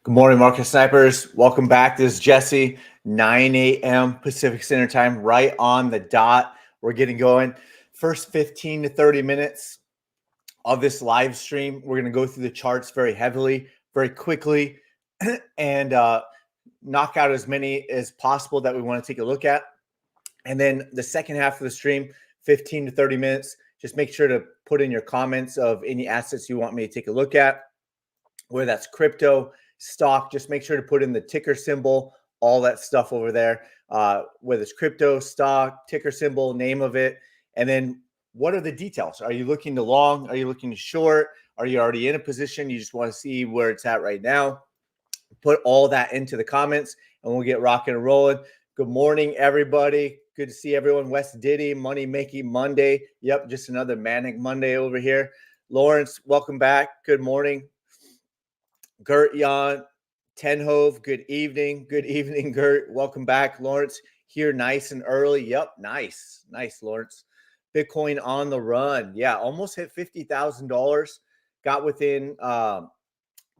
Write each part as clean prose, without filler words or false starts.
Good morning, market snipers. Welcome back. This is Jesse, 9 a.m. Pacific Standard Time, right on the dot. We're getting going. First 15 to 30 minutes of this live stream, we're going to go through the charts very heavily, very quickly, and knock out as many as possible that we want to take a look at. And then the second half of the stream, 15 to 30 minutes, just make sure to put in your comments of any assets you want me to take a look at, whether that's crypto, stock. Just make sure to put in the ticker symbol, all that stuff over there, whether it's crypto, stock, ticker symbol, name of it. And then what are the details? Are you looking to long? Are you looking to short? Are you already in a position? You just want to see where it's at right now? Put all that into the comments and we'll get rocking and rolling. Good morning, everybody. Good to see everyone. West Diddy, Money Making Monday. Yep, just another manic Monday over here. Lawrence, welcome back. Good morning. Gert Jan, Tenhove, good evening. Good evening, Gert. Welcome back. Lawrence, here nice and early. Yep, nice. Nice, Lawrence. Bitcoin on the run. Yeah, almost hit $50,000. Got within about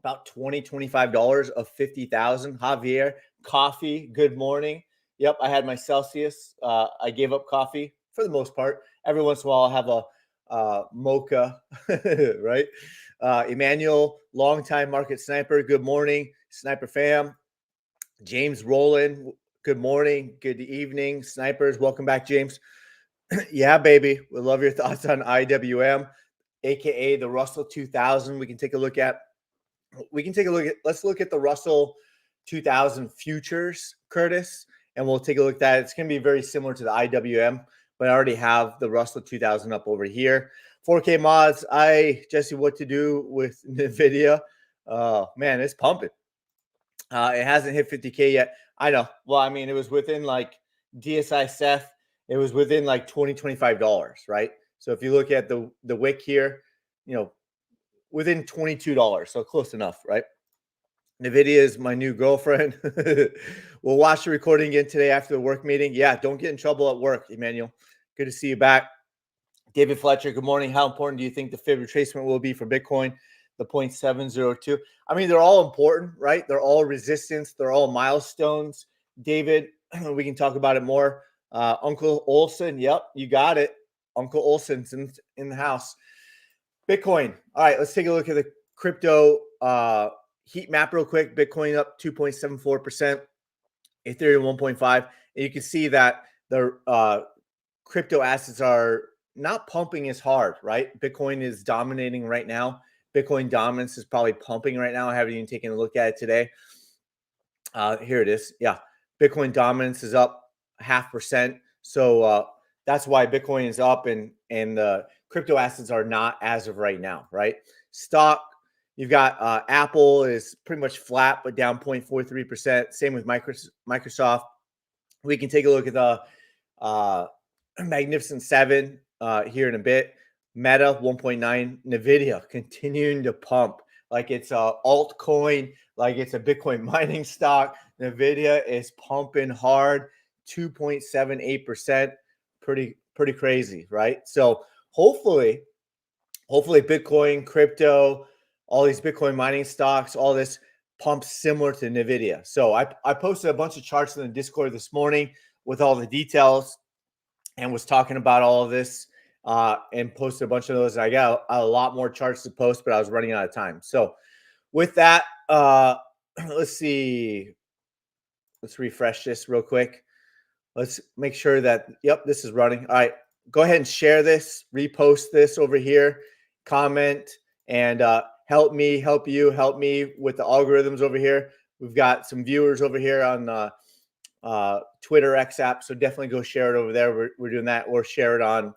$20, $25 of 50,000. Javier, coffee, good morning. Yep, I had my Celsius. I gave up coffee for the most part. Every once in a while, I'll have a mocha, right? Emmanuel, longtime market sniper. Good morning, sniper fam. James Rowland, good morning, good evening, snipers. Welcome back, James. Yeah, baby, we love your thoughts on IWM, aka the Russell 2000. We can take a look at. Let's look at the Russell 2000 futures, Curtis, and we'll take a look at that. It's going to be very similar to the IWM, but I already have the Russell 2000 up over here. 4K mods, Jesse, what to do with NVIDIA? Man, it's pumping. It hasn't hit 50K yet. I know. Well, I mean, it was within like DSI Seth, it was within like $20, $25, right? So if you look at the wick here, within $22, so close enough, right? NVIDIA is my new girlfriend. We'll watch the recording again today after the work meeting. Yeah, don't get in trouble at work, Emmanuel. Good to see you back. David Fletcher, good morning. How important do you think the fib retracement will be for Bitcoin, the 0.702? I mean, they're all important, right? They're all resistance. They're all milestones. David, we can talk about it more. Uncle Olson, yep, you got it. Uncle Olson's in the house. Bitcoin. All right, let's take a look at the crypto heat map real quick. Bitcoin up 2.74%, Ethereum 1.5%. And you can see that the crypto assets are not pumping as hard, right? Bitcoin is dominating right now. Bitcoin dominance is probably pumping right now. I haven't even taken a look at it today. Here it is. Yeah, Bitcoin dominance is up 0.5%. So that's why Bitcoin is up and the crypto assets are not as of right now, right? Stock, you've got Apple is pretty much flat, but down 0.43%. Same with Microsoft. We can take a look at the Magnificent Seven here in a bit. Meta 1.9, NVIDIA continuing to pump like it's a altcoin, like it's a Bitcoin mining stock. NVIDIA is pumping hard, 2.78%. Pretty crazy, right? So hopefully Bitcoin, crypto, all these Bitcoin mining stocks, all this pumps similar to NVIDIA. So I posted a bunch of charts in the Discord this morning with all the details and was talking about all of this and posted a bunch of those. I got a lot more charts to post, but I was running out of time. So with that, let's see. Let's refresh this real quick. Let's make sure that, yep, this is running. All right, go ahead and share this, repost this over here, comment, and help me with the algorithms over here. We've got some viewers over here on Twitter X app, so definitely go share it over there. We're doing that, or share it on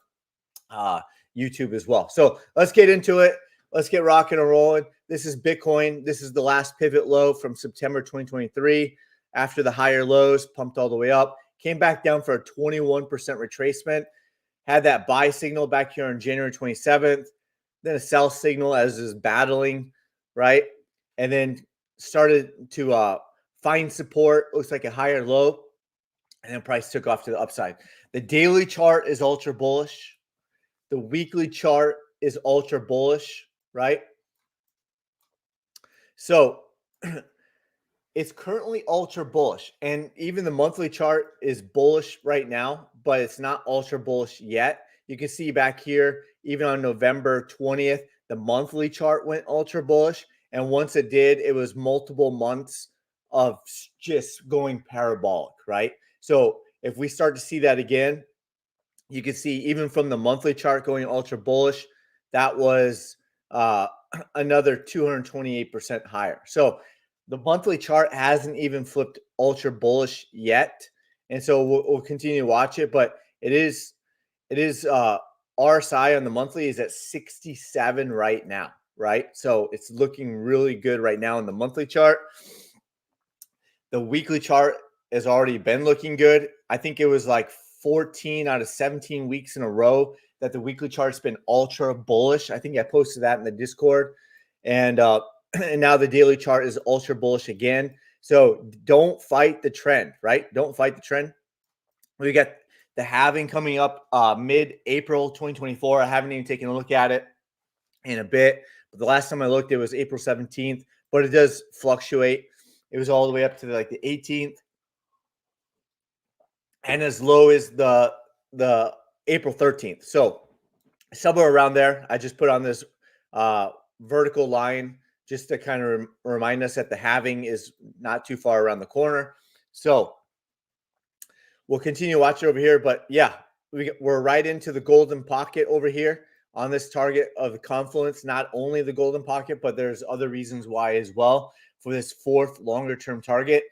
YouTube as well. So let's get into it. Let's get rocking and rolling. This is Bitcoin. This is the last pivot low from September 2023. After the higher lows, pumped all the way up, came back down for a 21% retracement, had that buy signal back here on January 27th, then a sell signal as is battling, right? And then started to find support, looks like a higher low, and then price took off to the upside. The daily chart is ultra bullish. The weekly chart is ultra bullish, right? So It's currently ultra bullish, and even the monthly chart is bullish right now, but it's not ultra bullish yet. You can see back here, even on November 20th, the monthly chart went ultra bullish. And once it did, it was multiple months of just going parabolic, right? So if we start to see that again, you can see even from the monthly chart going ultra bullish, that was uh, another 228% higher. So the monthly chart hasn't even flipped ultra bullish yet, and so we'll continue to watch it. But it is RSI on the monthly is at 67 right now, right? So it's looking really good right now in the monthly chart. The weekly chart has already been looking good. I think it was like 14 out of 17 weeks in a row that the weekly chart's been ultra bullish. I think I posted that in the Discord. And and now the daily chart is ultra bullish again. So don't fight the trend, right? Don't fight the trend. We got the halving coming up mid-April 2024. I haven't even taken a look at it in a bit, but the last time I looked, it was April 17th, but it does fluctuate. It was all the way up to like the 18th and as low as the April 13th. So somewhere around there, I just put on this vertical line just to kind of remind us that the halving is not too far around the corner. So we'll continue to watch it over here. But yeah, we're right into the golden pocket over here on this target of the confluence. Not only the golden pocket, but there's other reasons why as well for this fourth longer term target.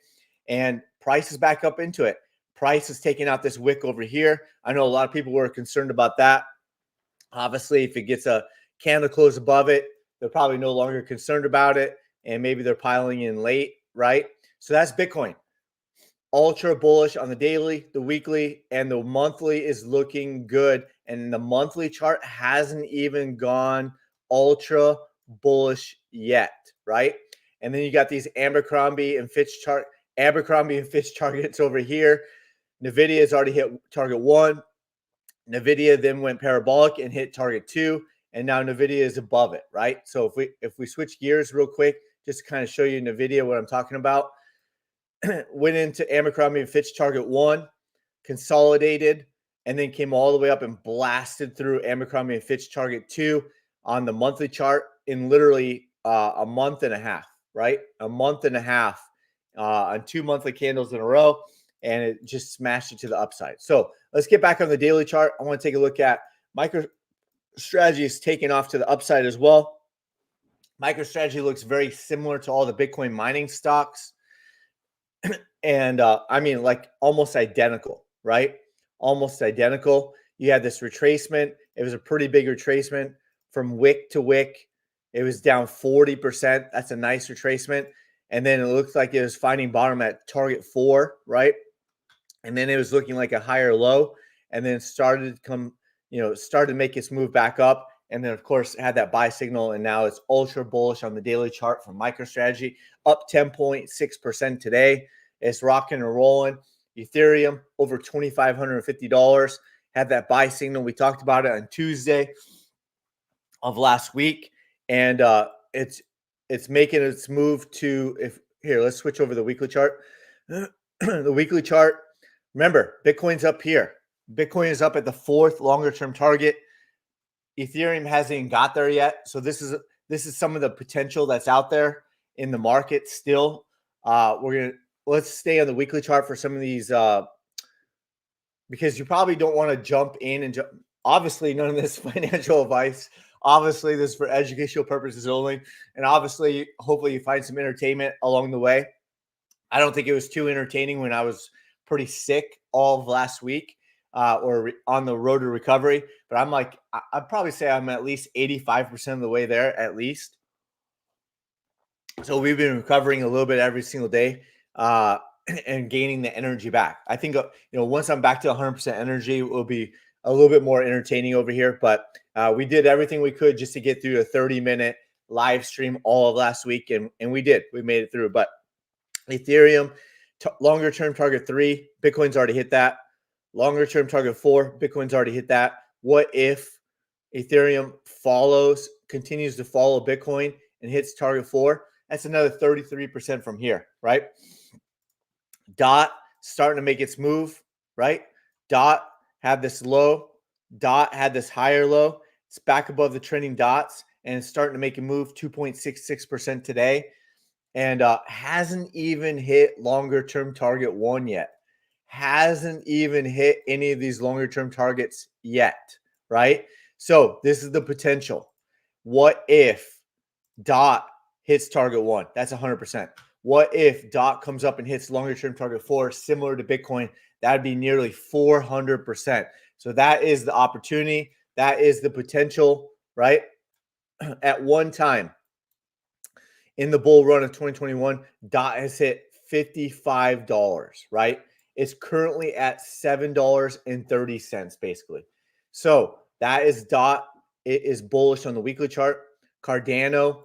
And price is back up into it. Price is taking out this wick over here. I know a lot of people were concerned about that. Obviously, if it gets a candle close above it, they're probably no longer concerned about it. And maybe they're piling in late, right? So that's Bitcoin. Ultra bullish on the daily, the weekly, and the monthly is looking good. And the monthly chart hasn't even gone ultra bullish yet, right? And then you got these Abercrombie and Fitch targets over here. NVIDIA has already hit target 1. NVIDIA then went parabolic and hit target 2. And now NVIDIA is above it, right? So if we switch gears real quick, just to kind of show you NVIDIA, what I'm talking about. Went into Abercrombie and Fitch target 1, consolidated, and then came all the way up and blasted through Abercrombie and Fitch target 2 on the monthly chart in literally a month and a half, right? A month and a half on 2 monthly candles in a row, and it just smashed it to the upside. So let's get back on the daily chart. I want to take a look at MicroStrategy is taking off to the upside as well. MicroStrategy looks very similar to all the Bitcoin mining stocks. And I mean, like almost identical, right? Almost identical. You had this retracement. It was a pretty big retracement from wick to wick. It was down 40%. That's a nice retracement. And then it looked like it was finding bottom at target 4, right? And then it was looking like a higher low, and then started to make its move back up. And then, of course, had that buy signal, and now it's ultra bullish on the daily chart from MicroStrategy, up 10.6% today. It's rocking and rolling. Ethereum over $2,550. Had that buy signal. We talked about it on Tuesday of last week, and it's making its move to let's switch over the weekly chart. The weekly chart. Remember, Bitcoin's up here. Bitcoin is up at the fourth longer term target. Ethereum hasn't even got there yet. So this is some of the potential that's out there in the market still. Let's stay on the weekly chart for some of these because you probably don't want to jump in and jump. Obviously, none of this financial advice. Obviously, this is for educational purposes only. And obviously, hopefully you find some entertainment along the way. I don't think it was too entertaining when I was pretty sick all of last week. Or on the road to recovery, but I'd probably say I'm at least 85% of the way there, at least. So we've been recovering a little bit every single day, and gaining the energy back. I think once I'm back to 100% energy, it will be a little bit more entertaining over here. But we did everything we could just to get through a 30-minute live stream all of last week, and we did. We made it through. But Ethereum, longer term target 3, Bitcoin's already hit that. Longer term target 4, Bitcoin's already hit that. What if Ethereum continues to follow Bitcoin and hits target 4? That's another 33% from here, right? Dot starting to make its move, right? Dot had this low. Dot had this higher low. It's back above the trending dots and it's starting to make a move 2.66% today and hasn't even hit longer term target 1 yet. Hasn't even hit any of these longer term targets yet, right? So this is the potential. What if Dot hits target 1? That's 100%. What if Dot comes up and hits longer term target 4, similar to Bitcoin? That'd be nearly 400%. So that is the opportunity. That is the potential, right? At one time in the bull run of 2021, Dot has hit $55, right? It's currently at $7.30, basically. So that is Dot. It is bullish on the weekly chart. Cardano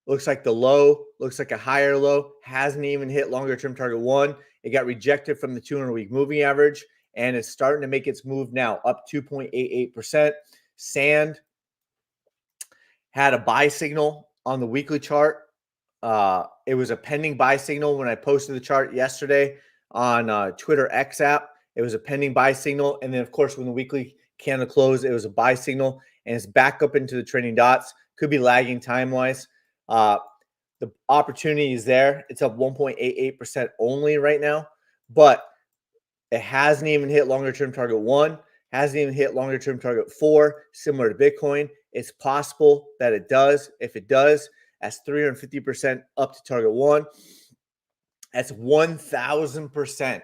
looks like the low, looks like a higher low, hasn't even hit longer term target 1. It got rejected from the 200-week moving average, and it's starting to make its move now, up 2.88%. Sand had a buy signal on the weekly chart. It was a pending buy signal when I posted the chart yesterday on Twitter X app. It was a pending buy signal. And then, of course, when the weekly candle closed, it was a buy signal. And it's back up into the trending dots. Could be lagging time-wise. The opportunity is there. It's up 1.88% only right now. But it hasn't even hit longer-term target 1. Hasn't even hit longer-term target 4, similar to Bitcoin. It's possible that it does. If it does, that's 350% up to target 1. That's 1,000%.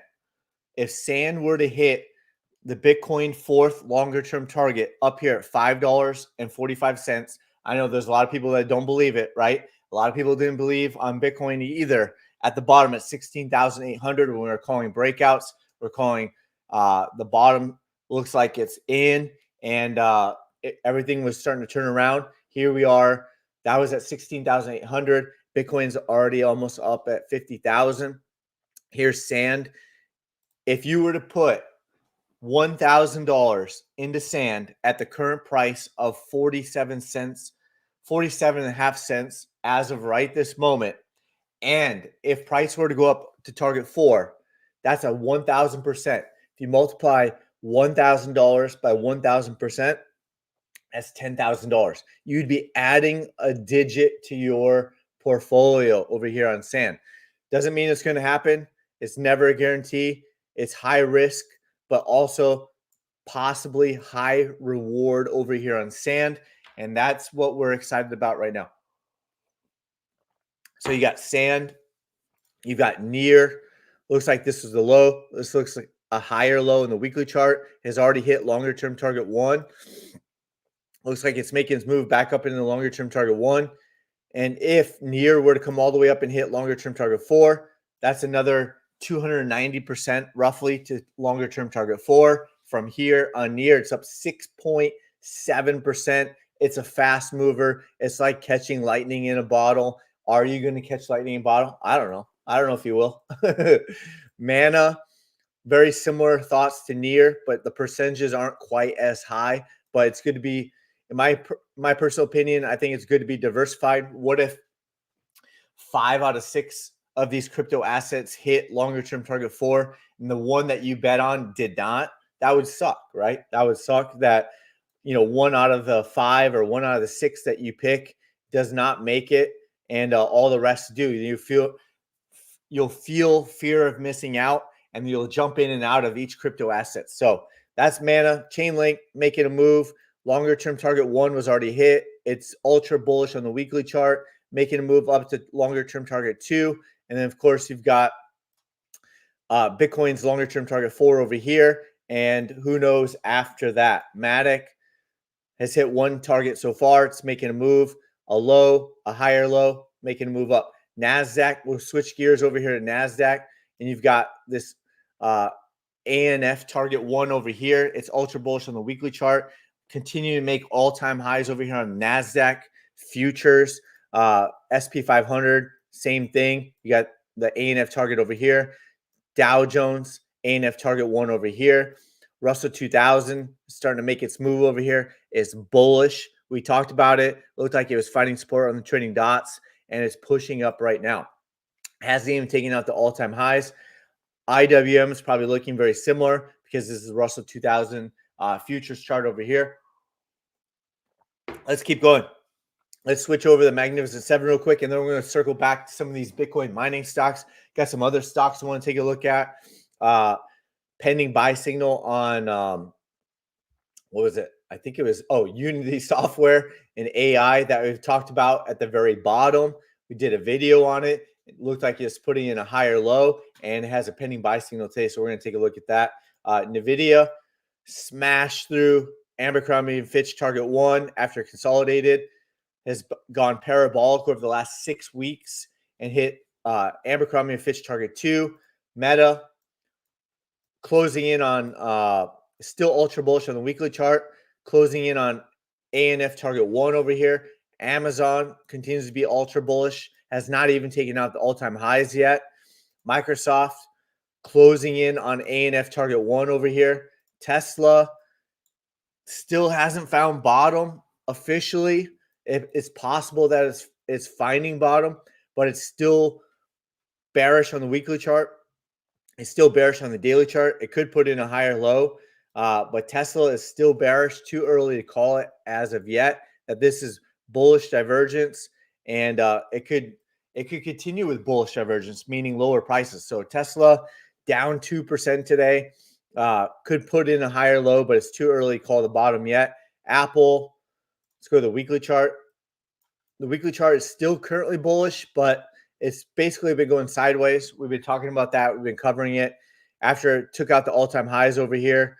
If Sand were to hit the Bitcoin fourth longer-term target up here at $5.45, I know there's a lot of people that don't believe it, right? A lot of people didn't believe on Bitcoin either. At the bottom at 16,800 when we were calling breakouts, we're calling the bottom looks like it's in, and everything was starting to turn around. Here we are. That was at 16,800. Bitcoin's already almost up at 50,000. Here's Sand. If you were to put $1,000 into Sand at the current price of 47 cents, 47.5 cents as of right this moment, and if price were to go up to target 4, that's a 1,000%. If you multiply $1,000 by 1,000%, that's $10,000. You'd be adding a digit to your portfolio over here on Sand. Doesn't mean it's going to happen. It's never a guarantee. It's high risk, but also possibly high reward over here on Sand. And that's what we're excited about right now. So you got Sand, you've got Near. Looks like this is the low. This looks like a higher low in the weekly chart. Has already hit longer term target 1. Looks like it's making its move back up into the longer term target 1. And if Near were to come all the way up and hit longer term target 4, that's another 290% roughly to longer term target 4. From here on Near, it's up 6.7%. It's a fast mover. It's like catching lightning in a bottle. Are you going to catch lightning in a bottle? I don't know. I don't know if you will. Mana, very similar thoughts to Near, but the percentages aren't quite as high. But it's good to be, in my personal opinion, I think it's good to be diversified. What if 5 out of 6 of these crypto assets hit longer term target 4 and the one that you bet on did not? That would suck, right? That would suck that, 1 out of the 5 or 1 out of the 6 that you pick does not make it, and all the rest do. You'll feel fear of missing out, and you'll jump in and out of each crypto asset. So that's Mana. Chainlink making a move. Longer term target 1 was already hit. It's ultra bullish on the weekly chart, making a move up to longer term target 2. And then, of course, you've got Bitcoin's longer term target 4 over here. And who knows after that? Matic has hit 1 target so far. It's making a move, a low, a higher low, making a move up. NASDAQ, we'll switch gears over here to NASDAQ. And you've got this ANF target 1 over here. It's ultra bullish on the weekly chart. Continue to make all-time highs over here on NASDAQ futures. SP 500, same thing. You got the ANF target over here. Dow Jones, ANF target 1 over here. Russell 2000 starting to make its move over here. It's bullish. We talked about it. Looked like it was finding support on the trading dots. and it's pushing up right now. Hasn't even taken out the all-time highs. IWM is probably looking very similar because this is Russell 2000 futures chart over here. Let's keep going. Let's switch over to the Magnificent Seven real quick, and then we're going to circle back to some of these Bitcoin mining stocks. Got some other stocks I want to take a look at. Pending buy signal on, what was it? I think it was, Unity Software and AI that we've talked about at the very bottom. We did a video on it. It looked like it's putting in a higher low, and it has a pending buy signal today, so we're going to take a look at that. NVIDIA smashed through Abercrombie & Fitch target 1 after consolidated. Has gone parabolic over the last 6 weeks and hit Abercrombie & Fitch target 2. Meta closing in on still ultra bullish on the weekly chart, closing in on ANF target 1 over here. Amazon continues to be ultra bullish, has not even taken out the all-time highs yet. Microsoft closing in on ANF target 1 over here. Tesla still hasn't found bottom officially. It's possible that it's finding bottom, but it's still bearish on the weekly chart. It's still bearish on the daily chart. It could put in a higher low, but Tesla is still bearish. Too early to call it as of yet. That this is bullish divergence, and it could continue with bullish divergence, meaning lower prices. So Tesla down 2% today, could put in a higher low, but it's too early to call the bottom yet. Apple. Let's go to the weekly chart. The weekly chart is still currently bullish, but it's basically been going sideways. We've been talking about that. We've been covering it. After it took out the all-time highs over here,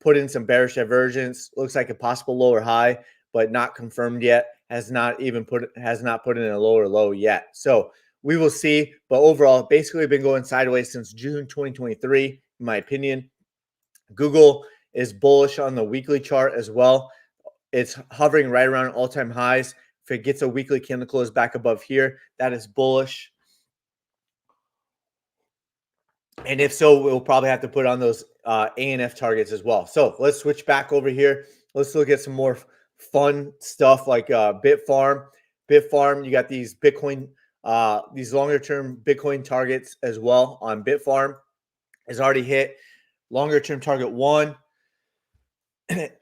put in some bearish divergence. Looks like a possible lower high, but not confirmed yet. Has not put in a lower low yet. So we will see. But overall, basically been going sideways since June 2023, in my opinion. Google is bullish on the weekly chart as well. It's hovering right around all-time highs. If it gets a weekly candle close back above here, that is bullish. And if so, we'll probably have to put on those ANF targets as well. So let's switch back over here. Let's look at some more fun stuff like Bitfarm. Bitfarm, you got these Bitcoin, these longer-term Bitcoin targets as well on Bitfarm. Has already hit longer-term target 1.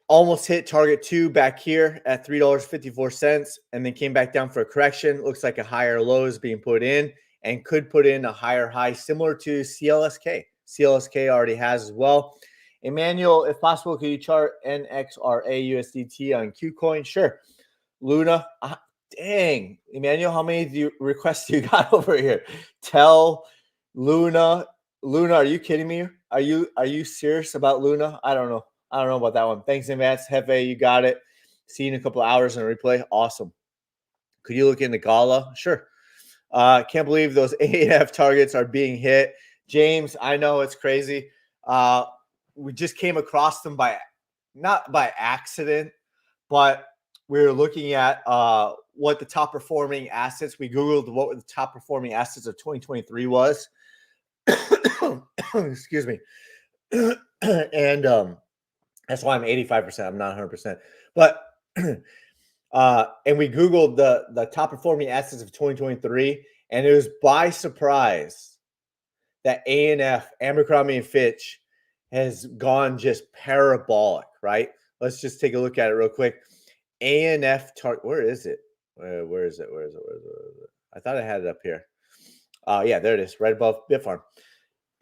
Almost hit target 2 back here at $3.54, and then came back down for a correction. Looks like a higher low is being put in and could put in a higher high similar to CLSK. CLSK already has as well. Emmanuel, if possible, could you chart NXRA USDT on KuCoin? Sure. Luna, dang. Emmanuel, how many requests do you got over here? Tell Luna, are you kidding me? Are you serious about Luna? I don't know about that one. Thanks in advance. Hefe, you got it. See you in a couple of hours in a replay. Awesome. Could you look into Gala? Sure. Can't believe those AF targets are being hit. James, I know it's crazy. We just came across them not by accident, but we were looking at what the top performing assets. We Googled what the top performing assets of 2023 was. Excuse me. And that's why I'm 85%. I'm not 100%. But and we Googled the top performing assets of 2023, and it was by surprise that ANF, Abercrombie & Fitch, has gone just parabolic, right? Let's just take a look at it real quick. ANF target, where is it? Where is it? I thought I had it up here. Yeah, there it is, right above Bitfarm.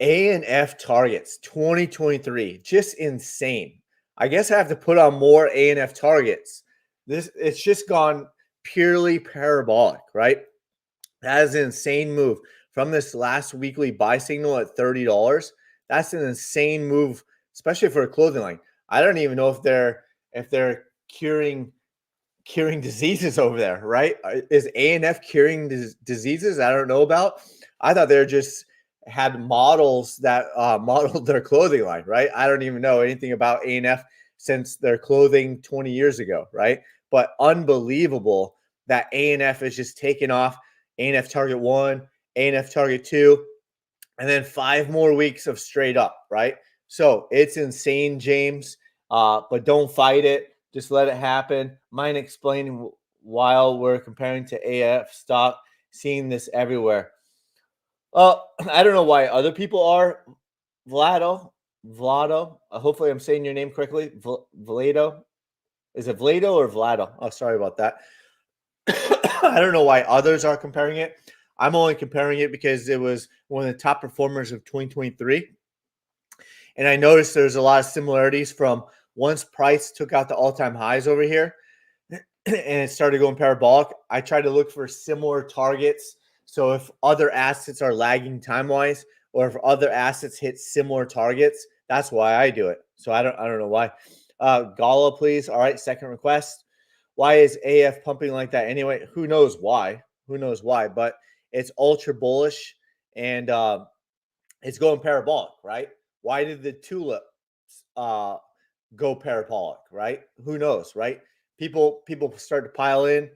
ANF targets 2023, just insane. I guess I have to put on more ANF targets. It's just gone purely parabolic, right? That is an insane move from this last weekly buy signal at $30. That's an insane move, especially for a clothing line. I don't even know if they're curing diseases over there, right? Is ANF curing diseases? I don't know about. I thought they're just had models that modeled their clothing line, right? I don't even know anything about ANF since their clothing 20 years ago, right? But unbelievable that ANF is just taking off. ANF target 1, ANF target 2, and then 5 more weeks of straight up, right? So it's insane, James. But don't fight it. Just let it happen. Mind explaining while we're comparing to AF stock, seeing this everywhere. I don't know why other people are. Vlado. Hopefully, I'm saying your name correctly. Vlado. Is it Vlado or Vlado? Oh, sorry about that. I don't know why others are comparing it. I'm only comparing it because it was one of the top performers of 2023. And I noticed there's a lot of similarities from once price took out the all-time highs over here and it started going parabolic. I try to look for similar targets. So if other assets are lagging time-wise, or if other assets hit similar targets, that's why I do it. So I don't know why. Gala, please. All right, second request. Why is AF pumping like that anyway? Who knows why? But it's ultra bullish and it's going parabolic, right? Why did the tulip go parabolic, right? Who knows, right? People start to pile in.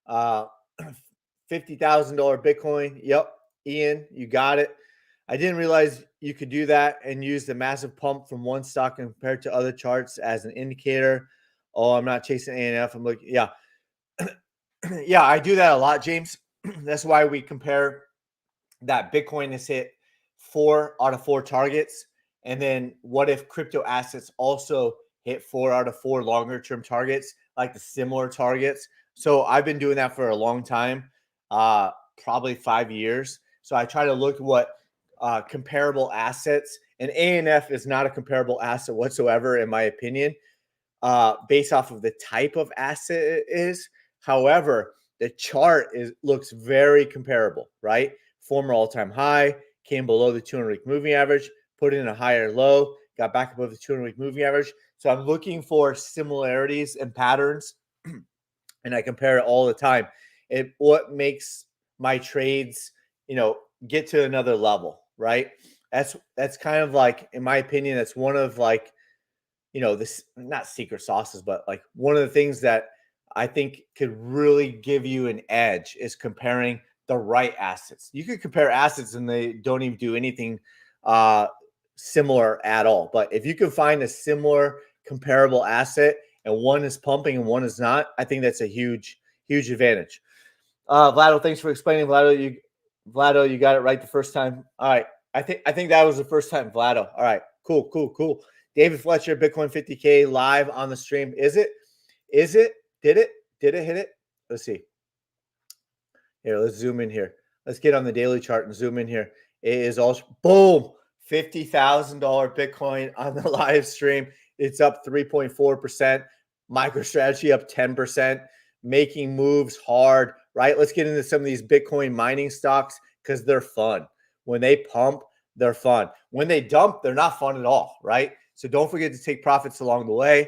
$50,000 Bitcoin. Yep, Ian, you got it. I didn't realize you could do that and use the massive pump from one stock compared to other charts as an indicator. Oh, I'm not chasing ANF. I'm looking, yeah. Yeah, I do that a lot, James. That's why we compare that Bitcoin has hit 4 out of 4 targets. And then what if crypto assets also hit 4 out of 4 longer term targets, like the similar targets? So I've been doing that for a long time, probably 5 years. So I try to look at what comparable assets, and ANF is not a comparable asset whatsoever, in my opinion, based off of the type of asset it is. However, the chart looks very comparable, right? Former all-time high, came below the 200-week moving average, put in a higher low, got back above the 200-week moving average. So I'm looking for similarities and patterns, and I compare it all the time. What makes my trades, get to another level, right? That's kind of like, in my opinion, that's one of like, this not secret sauces, but like one of the things that I think could really give you an edge is comparing the right assets. You could compare assets and they don't even do anything similar at all. But if you can find a similar comparable asset and one is pumping and one is not, I think that's a huge, huge advantage. Vlado, thanks for explaining. Vlado, you got it right the first time. All right. I think that was the first time, Vlado. All right. Cool. David Fletcher, Bitcoin 50K live on the stream. Is it? Did it hit it? Let's see. Here, let's zoom in here. Let's get on the daily chart and zoom in here. It is all boom, $50,000 Bitcoin on the live stream. It's up 3.4%. MicroStrategy up 10%, making moves hard, right? Let's get into some of these Bitcoin mining stocks because they're fun. When they pump, they're fun. When they dump, they're not fun at all, right? So don't forget to take profits along the way.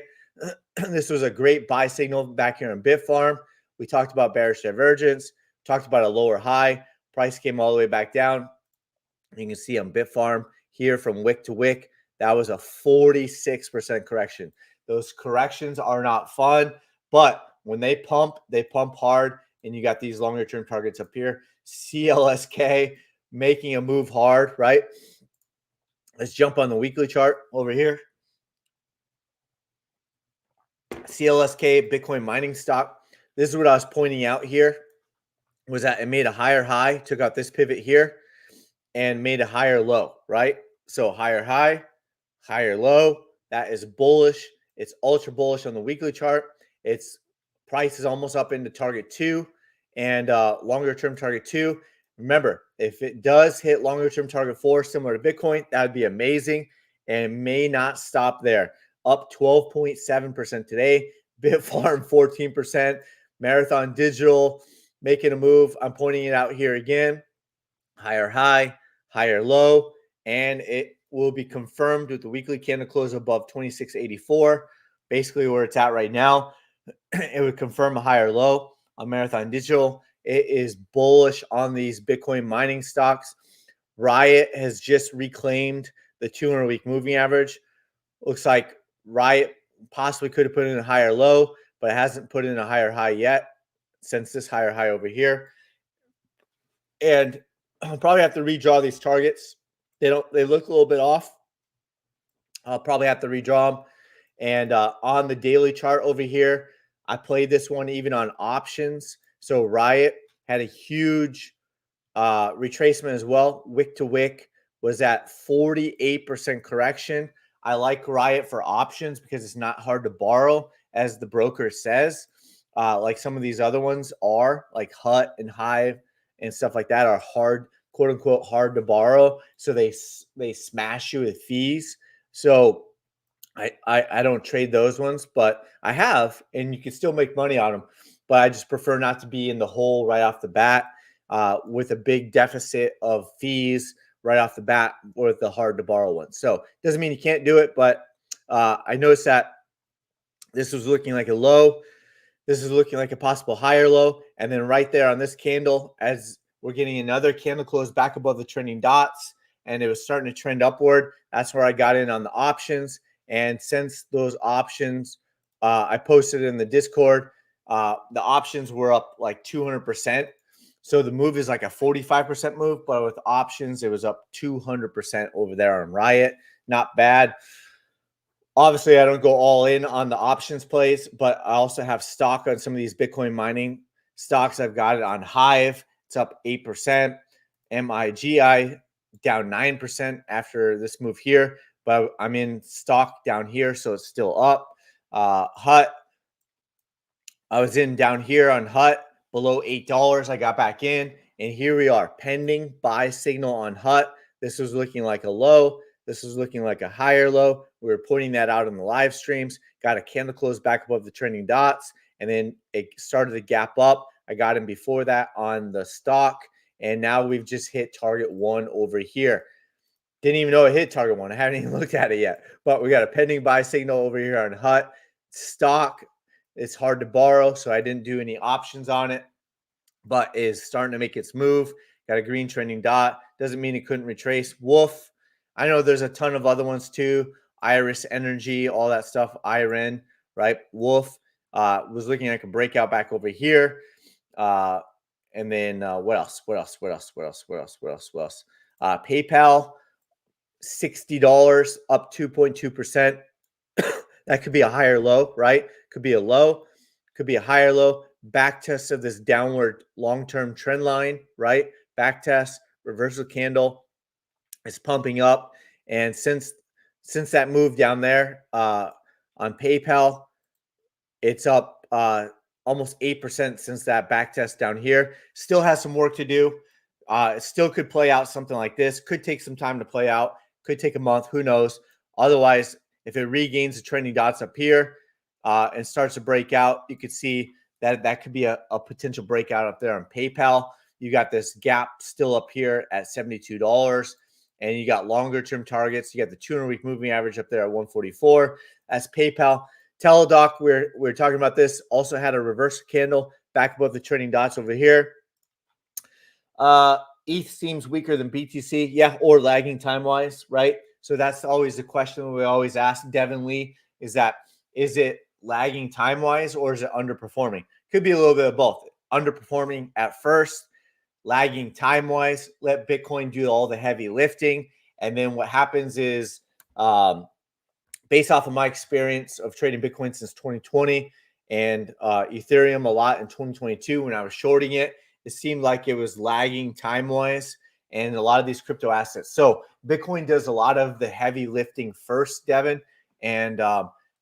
This was a great buy signal back here in Bitfarm. We talked about bearish divergence, talked about a lower high. Price came all the way back down. You can see on Bitfarm here from wick to wick, that was a 46% correction. Those corrections are not fun, but when they pump hard, and you got these longer term targets up here. CLSK making a move hard, right? Let's jump on the weekly chart over here. CLSK, Bitcoin mining stock. This is what I was pointing out here, was that it made a higher high, took out this pivot here, and made a higher low, right? So higher high, higher low. That is bullish. It's ultra bullish on the weekly chart. Its price is almost up into target 2 and longer term target 2. Remember, if it does hit longer term target 4, similar to Bitcoin, that would be amazing, and may not stop there. Up 12.7% today. Bitfarm 14%. Marathon Digital making a move. I'm pointing it out here again. Higher high, higher low, and it will be confirmed with the weekly candle close above 26.84, basically where it's at right now. It would confirm a higher low on Marathon Digital. It is bullish on these Bitcoin mining stocks. Riot has just reclaimed the 200-week moving average. Looks like Riot possibly could have put in a higher low, but it hasn't put in a higher high yet since this higher high over here. And I'll probably have to redraw these targets. They look a little bit off. I'll probably have to redraw them. And on the daily chart over here, I played this one even on options. So Riot had a huge retracement as well. Wick to wick was at 48% correction. I like Riot for options because it's not hard to borrow, as the broker says. Like some of these other ones are, like Hut and Hive and stuff like that, are hard, quote unquote, hard to borrow. So they smash you with fees. So I don't trade those ones, but I have, and you can still make money on them. But I just prefer not to be in the hole right off the bat with a big deficit of fees right off the bat with the hard to borrow one. So doesn't mean you can't do it, but I noticed that this was looking like a low. This is looking like a possible higher low. And then right there on this candle, as we're getting another candle close back above the trending dots, and it was starting to trend upward. That's where I got in on the options. And since those options, I posted in the Discord, the options were up like 200%. So the move is like a 45% move, but with options, it was up 200% over there on Riot. Not bad. Obviously, I don't go all in on the options plays, but I also have stock on some of these Bitcoin mining stocks. I've got it on Hive. It's up 8%. MIGI down 9% after this move here, but I'm in stock down here, so it's still up. Hut, I was in down here on Hut below $8. I got back in, and here we are, pending buy signal on Hut. This was looking like a low. This was looking like a higher low. We were pointing that out in the live streams. Got a candle close back above the trending dots, and then it started to gap up. I got in before that on the stock, and now we've just hit target one over here. Didn't even know it hit target one. I haven't even looked at it yet, but we got a pending buy signal over here on Hut. Stock, it's hard to borrow, so I didn't do any options on it, but is starting to make its move. Got a green trending dot. Doesn't mean it couldn't retrace. Wolf, I know there's a ton of other ones too. Iris Energy, all that stuff. Iren, right? Wolf was looking like a breakout back over here. And then what else? PayPal, $60, up 2.2%. That could be a higher low, right? Could be a low, could be a higher low. Back test of this downward long-term trend line, right? Back test, reversal candle is pumping up. And since that move down there on PayPal, it's up almost 8% since that back test down here. Still has some work to do. It still could play out something like this. Could take some time to play out. Could take a month. Who knows? Otherwise, if it regains the trending dots up here and starts to break out, you could see that could be a potential breakout up there on PayPal. You got this gap still up here at $72, and you got longer term targets. You got the 200-week moving average up there at 144. That's PayPal. Teladoc, we're talking about this, also had a reverse candle back above the trending dots over here. ETH seems weaker than BTC, yeah, or lagging time-wise, right? So that's always the question we always ask Devin Lee, is it lagging time-wise or is it underperforming? Could be a little bit of both. Underperforming at first, lagging time-wise, let Bitcoin do all the heavy lifting. And then what happens is, based off of my experience of trading Bitcoin since 2020 and Ethereum a lot in 2022 when I was shorting it, it seemed like it was lagging time-wise and a lot of these crypto assets. So Bitcoin does a lot of the heavy lifting first, Devin. And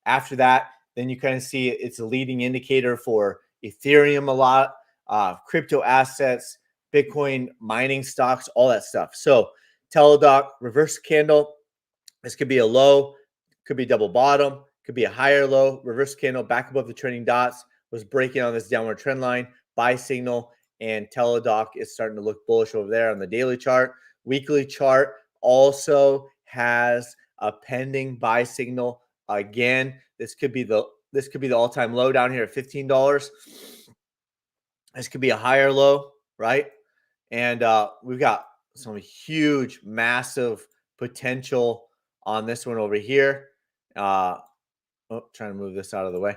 after that, then you kind of see it's a leading indicator for Ethereum a lot, crypto assets, Bitcoin mining stocks, all that stuff. So Teladoc, reverse candle. This could be a low, could be double bottom, could be a higher low. Reverse candle back above the trending dots, was breaking on this downward trend line, buy signal, and Teladoc is starting to look bullish over there on the daily chart. Weekly chart also has a pending buy signal. Again, this could be the all-time low down here at $15. This could be a higher low, right? And we've got some huge, massive potential on this one over here. Trying to move this out of the way.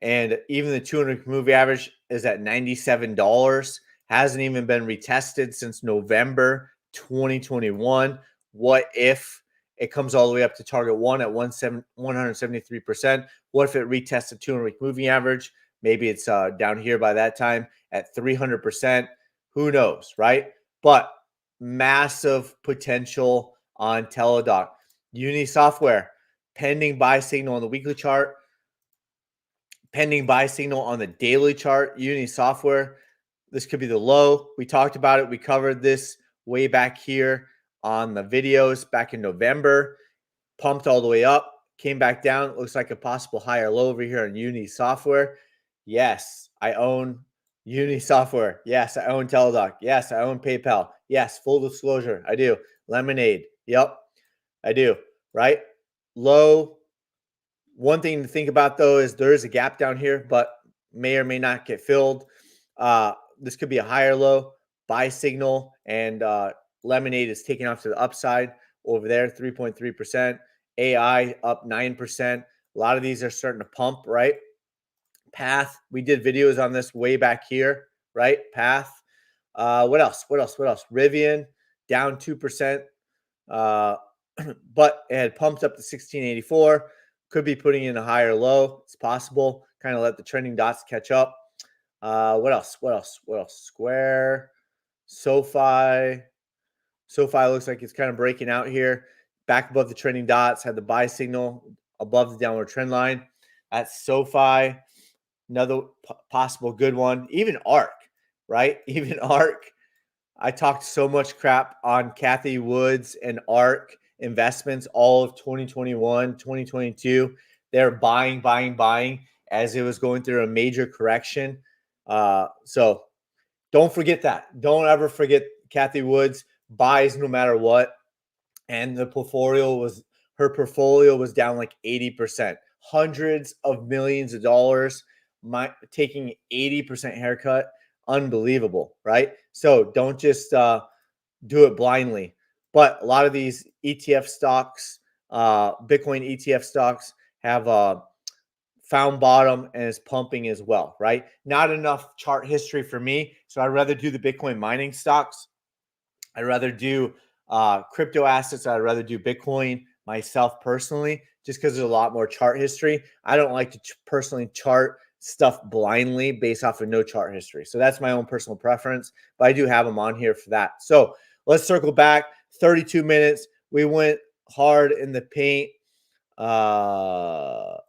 And even the 200 moving average is at $97. Hasn't even been retested since November 2021. What if it comes all the way up to target one at 173%? What if it retests the 200-week moving average? Maybe it's down here by that time at 300%. Who knows, right? But massive potential on Teladoc. Uni Software, pending buy signal on the weekly chart, pending buy signal on the daily chart. Uni Software, this could be the low. We talked about it. We covered this way back here on the videos back in November. Pumped all the way up, came back down. It looks like a possible higher low over here on Uni Software. Yes, I own Uni Software. Yes, I own Teladoc. Yes, I own PayPal. Yes, full disclosure, I do. Lemonade. Yep, I do. Right? Low. One thing to think about though is there is a gap down here, but may or may not get filled. This could be a higher low, buy signal, and Lemonade is taking off to the upside over there, 3.3%. AI up 9%. A lot of these are starting to pump, right? Path, we did videos on this way back here, right? Path. What else? Rivian down 2%. But it had pumped up to 1684. Could be putting in a higher low. It's possible. Kind of let the trending dots catch up. What else? Square, SoFi. SoFi looks like it's kind of breaking out here. Back above the trending dots, had the buy signal above the downward trend line. That's SoFi. Another possible good one. Even ARK, right? Even ARK. I talked so much crap on Cathie Woods and ARK investments all of 2021, 2022. They're buying as it was going through a major correction. So don't forget that. Don't ever forget Cathie Woods buys no matter what. And her portfolio was down like 80%, hundreds of millions of dollars, taking 80% haircut. Unbelievable, right? So don't just do it blindly. But a lot of these ETF stocks, Bitcoin ETF stocks, have found bottom and is pumping as well, right? Not enough chart history for me, so I'd rather do the Bitcoin mining stocks. I'd rather do crypto assets. I'd rather do Bitcoin myself personally, just because there's a lot more chart history. I don't like to personally chart stuff blindly based off of no chart history. So that's my own personal preference, but I do have them on here for that. So let's circle back. 32 minutes. We went hard in the paint. Teladoc,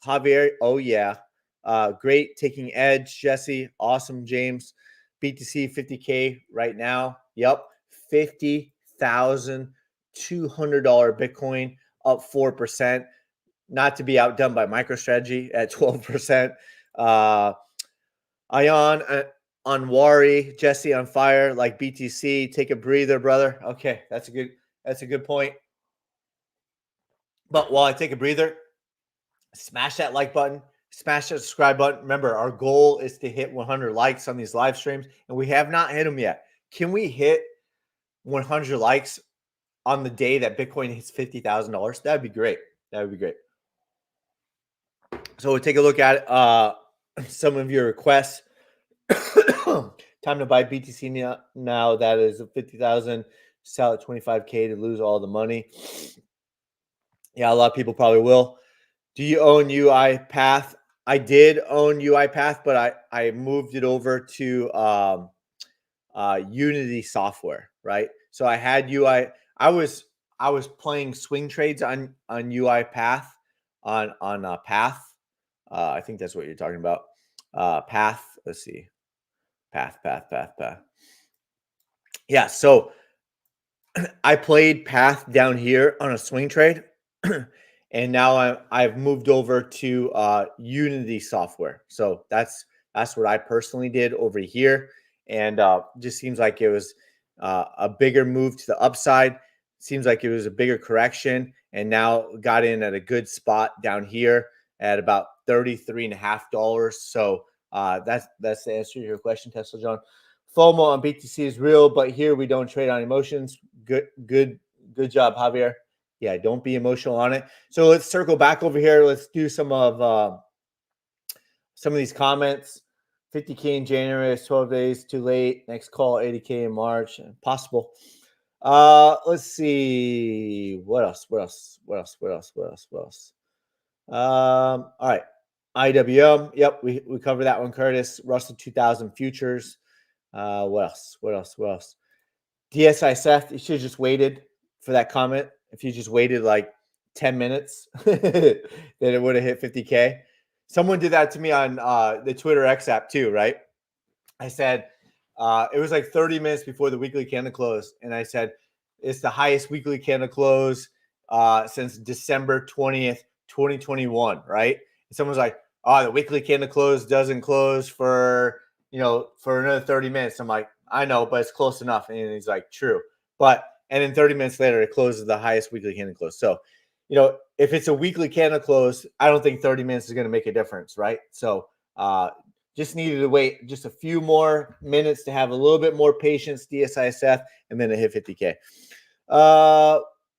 Javier. Oh, yeah. Great taking edge, Jesse. Awesome, James. BTC 50K right now. Yep. $50,200 Bitcoin up 4%. Not to be outdone by MicroStrategy at 12%. Ion on Wari, Jesse on fire like BTC. Take a breather, brother. Okay, that's a good point. But while I take a breather, smash that like button, smash that subscribe button. Remember, our goal is to hit 100 likes on these live streams, and we have not hit them yet. Can we hit 100 likes on the day that Bitcoin hits $50,000? That'd be great. So we'll take a look at some of your requests. Time to buy BTC now. That is 50,000. Sell at 25K to lose all the money. Yeah, a lot of people probably will. Do you own UiPath? I did own UiPath, but I moved it over to Unity Software, right? So I had UI. I was playing swing trades on UiPath on Path. I think that's what you're talking about. Path. Let's see. Path. Yeah. So I played Path down here on a swing trade. And now I've moved over to Unity Software. So that's what I personally did over here. And just seems like it was a bigger move to the upside. Seems like it was a bigger correction, and now got in at a good spot down here at about $33.50. So that's the answer to your question, Tesla John. FOMO on BTC is real, but here we don't trade on emotions. Good job, Javier. Yeah, don't be emotional on it. So let's circle back over here. Let's do some of these comments. 50K in January is 12 days too late. Next call, 80K in March. Possible. Let's see. What else? All right. IWM. Yep, we covered that one, Curtis. Russell 2000 futures. What else? What else? What else? DSI Seth, you should have just waited for that comment. If you just waited like 10 minutes, then it would have hit 50K. Someone did that to me on the Twitter X app too, right? I said, it was like 30 minutes before the weekly candle close. And I said, it's the highest weekly candle close since December 20th, 2021, right? And someone's like, oh, the weekly candle close doesn't close for, for another 30 minutes. I'm like, I know, but it's close enough. And he's like, true. And then 30 minutes later, it closes the highest weekly candle close. So, if it's a weekly candle close, I don't think 30 minutes is going to make a difference, right? So, just needed to wait just a few more minutes to have a little bit more patience, DSI Seth, and then it hit 50K.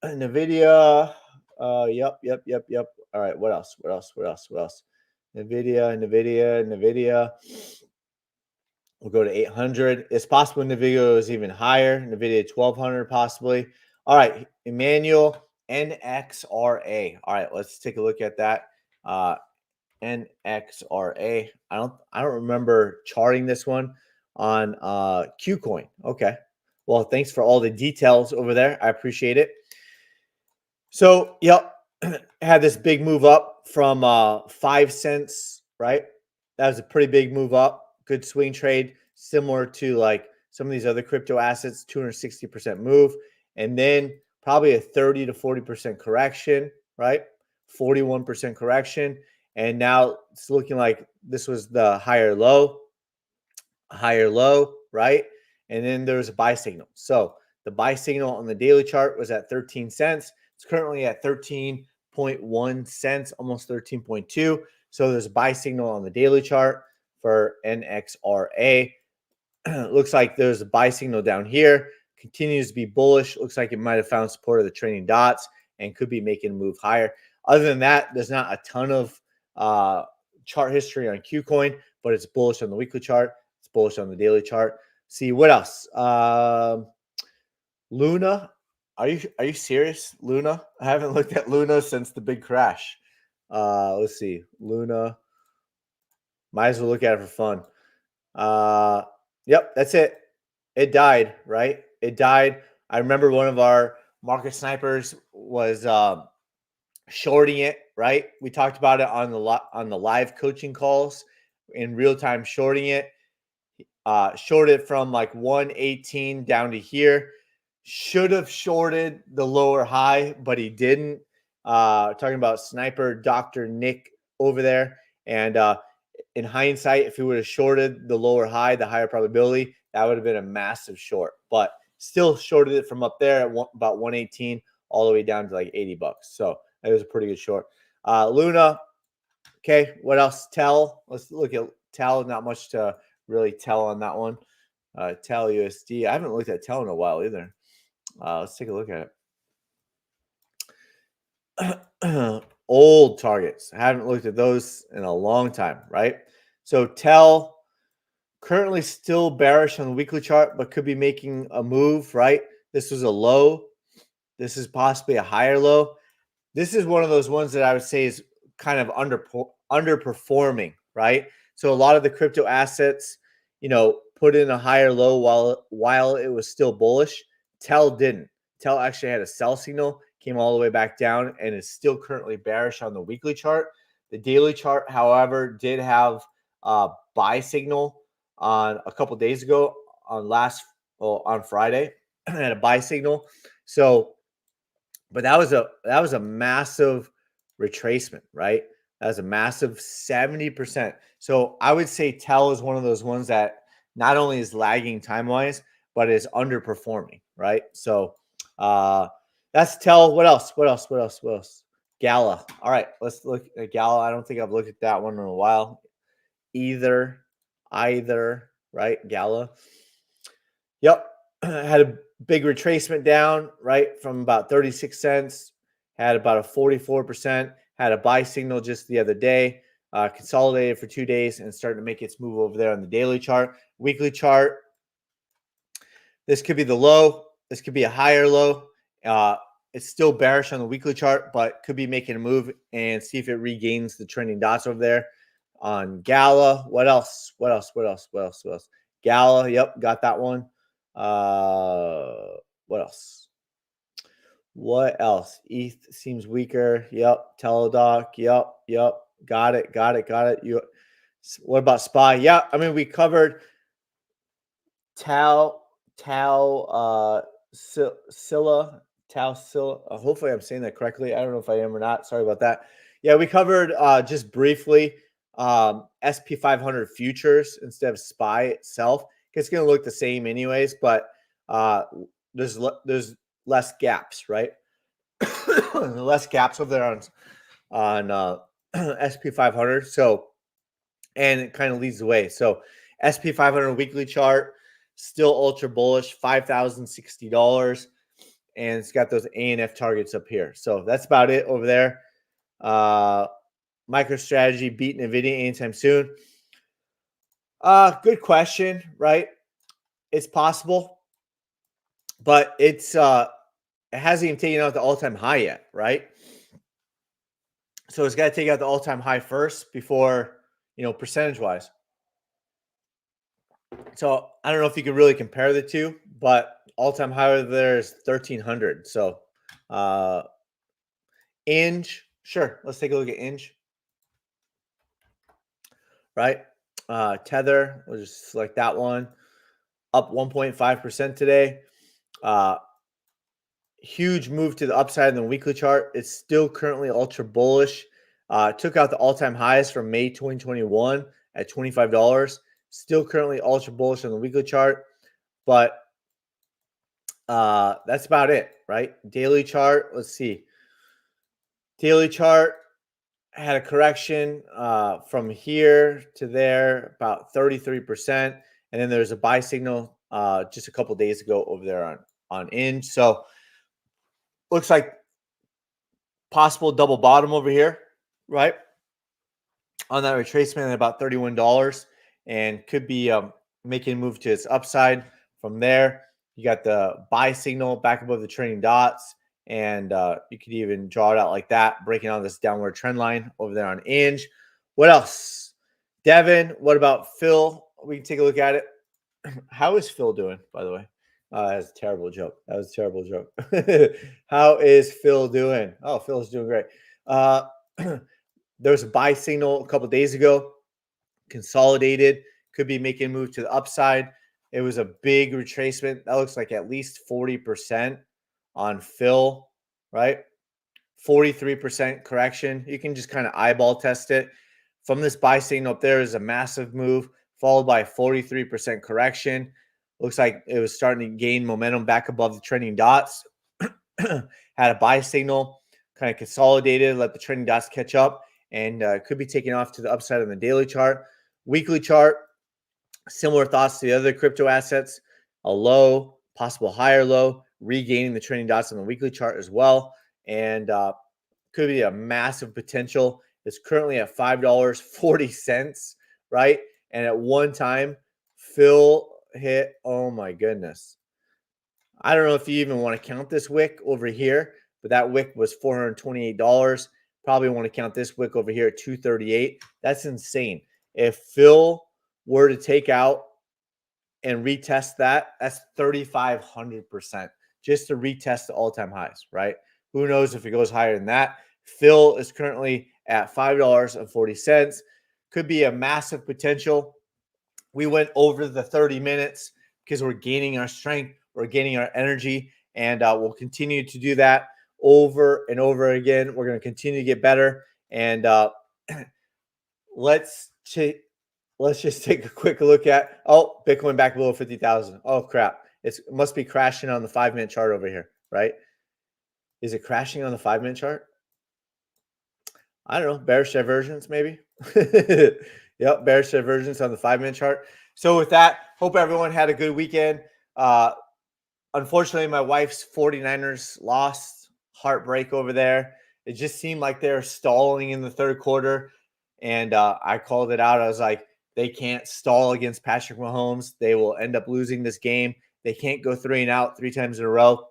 NVIDIA. Yep. All right, what else? NVIDIA. We'll go to 800. It's possible NVIDIA is even higher. NVIDIA 1200 possibly. All right, Emmanuel, NXRA. All right, let's take a look at that. NXRA. I don't remember charting this one on Qcoin. Okay. Well, thanks for all the details over there. I appreciate it. So, yep, had this big move up from 5 cents, right? That was a pretty big move up. Good swing trade, similar to like some of these other crypto assets, 260% move. And then probably a 30 to 40% correction, right? 41% correction. And now it's looking like this was the higher low, right? And then there's a buy signal. So the buy signal on the daily chart was at 13 cents. It's currently at 13.1 cents, almost 13.2. So there's a buy signal on the daily chart for NXRA. Looks like there's a buy signal down here. Continues to be bullish. Looks like it might have found support of the trailing dots and could be making a move higher. Other than that, there's not a ton of chart history on Qcoin, but it's bullish on the weekly chart. It's bullish on the daily chart. See what else? Luna. Are you serious? Luna? I haven't looked at Luna since the big crash. Let's see. Luna. Might as well look at it for fun. Yep, that's it. It died, right? It died. I remember one of our market snipers was shorting it, right? We talked about it on the live coaching calls in real time, shorting it. Shorted from like 118 down to here. Should have shorted the lower high, but he didn't. Talking about sniper Dr. Nick over there. And in hindsight, if he would have shorted the lower high, the higher probability, that would have been a massive short. But still shorted it from up there at about 118 all the way down to like $80. So it was a pretty good short. Luna. Okay, what else? Tell. Let's look at Tell. Not much to really tell on that one. Tell USD. I haven't looked at Tell in a while either. Let's take a look at it. Old targets. I haven't looked at those in a long time, right? So Tell currently still bearish on the weekly chart, but could be making a move, right? This was a low. This is possibly a higher low. This is one of those ones that I would say is kind of underperforming, right? So a lot of the crypto assets, put in a higher low while it was still bullish. Tell didn't. Tell actually had a sell signal, came all the way back down, and is still currently bearish on the weekly chart. The daily chart, however, did have a buy signal on a couple days ago on Friday, had a buy signal. So, but that was a massive retracement, right? That was a massive 70%. So I would say Tell is one of those ones that not only is lagging time-wise, but is underperforming, right? So that's Tell. What else? Gala. All right, let's look at Gala. I don't think I've looked at that one in a while either, right? Gala. Yep. Had a big retracement down, right? From about 36 cents, had about a 44%, had a buy signal just the other day, consolidated for 2 days and starting to make its move over there on the daily chart. Weekly chart, this could be the low. This could be a higher low. It's still bearish on the weekly chart, but could be making a move and see if it regains the trending dots over there. on Gala. What else? Gala, yep, got that one. What else? ETH seems weaker. Yep. Teladoc. Yep. Got it. What about SPY? Yeah, I mean, we covered Scylla. Hopefully I'm saying that correctly. I don't know if I am or not. Sorry about that. Yeah, we covered just briefly SP 500 futures instead of SPY itself. It's going to look the same anyways, but there's less gaps, right? Less gaps over there on SP 500. So, and it kind of leads the way. So SP 500 weekly chart, still ultra bullish, $5,060. And it's got those ANF targets up here. So that's about it over there. MicroStrategy beating NVIDIA anytime soon. Good question, right? It's possible, but it hasn't even taken out the all-time high yet, right? So it's got to take out the all-time high first before, percentage-wise. So I don't know if you could really compare the two, but all-time high over there is 1,300. So Inge, sure. Let's take a look at Inge. Right? Tether, we'll just select that one. Up 1.5% today. Huge move to the upside in the weekly chart. It's still currently ultra bullish. Took out the all-time highs from May 2021 at $25. Still currently ultra bullish on the weekly chart, but that's about it, right? Daily chart, let's see. Daily chart had a correction from here to there, about 33%, and then there's a buy signal just a couple days ago over there on Inge. So looks like possible double bottom over here, right? On that retracement at about $31, and could be making a move to its upside from there. You got the buy signal back above the trending dots, and you could even draw it out like that, breaking out this downward trend line over there on Inge. What else? Devin, what about Phil? We can take a look at it. How is Phil doing, by the way? That's a terrible joke. That was a terrible joke. How is Phil doing? Oh, Phil's doing great. There was a buy signal a couple days ago, consolidated, could be making a move to the upside. It was a big retracement. That looks like at least 40% on Phil, right? 43% correction. You can just kind of eyeball test it. From this buy signal up there is a massive move, followed by a 43% correction. Looks like it was starting to gain momentum back above the trending dots. Had a buy signal, kind of consolidated, let the trending dots catch up, and could be taking off to the upside on the daily chart. Weekly chart, similar thoughts to the other crypto assets. A low, possible higher low, regaining the trending dots on the weekly chart as well. And could be a massive potential. It's currently at $5.40, right? And at one time, Phil hit, oh my goodness. I don't know if you even want to count this wick over here, but that wick was $428. Probably want to count this wick over here at $238. That's insane. If Phil were to take out and retest that, that's 3,500% just to retest the all-time highs, right? Who knows if it goes higher than that? Phil is currently at $5.40. Could be a massive potential. We went over the 30 minutes because we're gaining our strength, we're gaining our energy, and we'll continue to do that over and over again. We're going to continue to get better, and let's just take a quick look at, Bitcoin back below 50,000. Oh crap. It must be crashing on the 5-minute chart over here, right? Is it crashing on the 5-minute chart? I don't know. Bearish divergence, maybe. Yep, bearish divergence on the 5-minute chart. So with that, hope everyone had a good weekend. Unfortunately, my wife's 49ers lost. Heartbreak over there. It just seemed like they're stalling in the third quarter. And I called it out. I was like, they can't stall against Patrick Mahomes. They will end up losing this game. They can't go 3 and out 3 times in a row.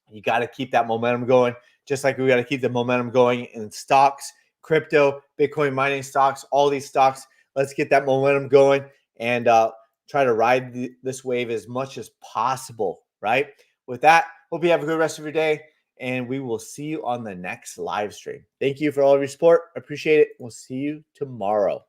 You got to keep that momentum going, just like we got to keep the momentum going in stocks. crypto, Bitcoin mining stocks, all these stocks. Let's get that momentum going and try to ride this wave as much as possible, right? With that, hope you have a good rest of your day, and we will see you on the next live stream. Thank you for all of your support. Appreciate it. We'll see you tomorrow.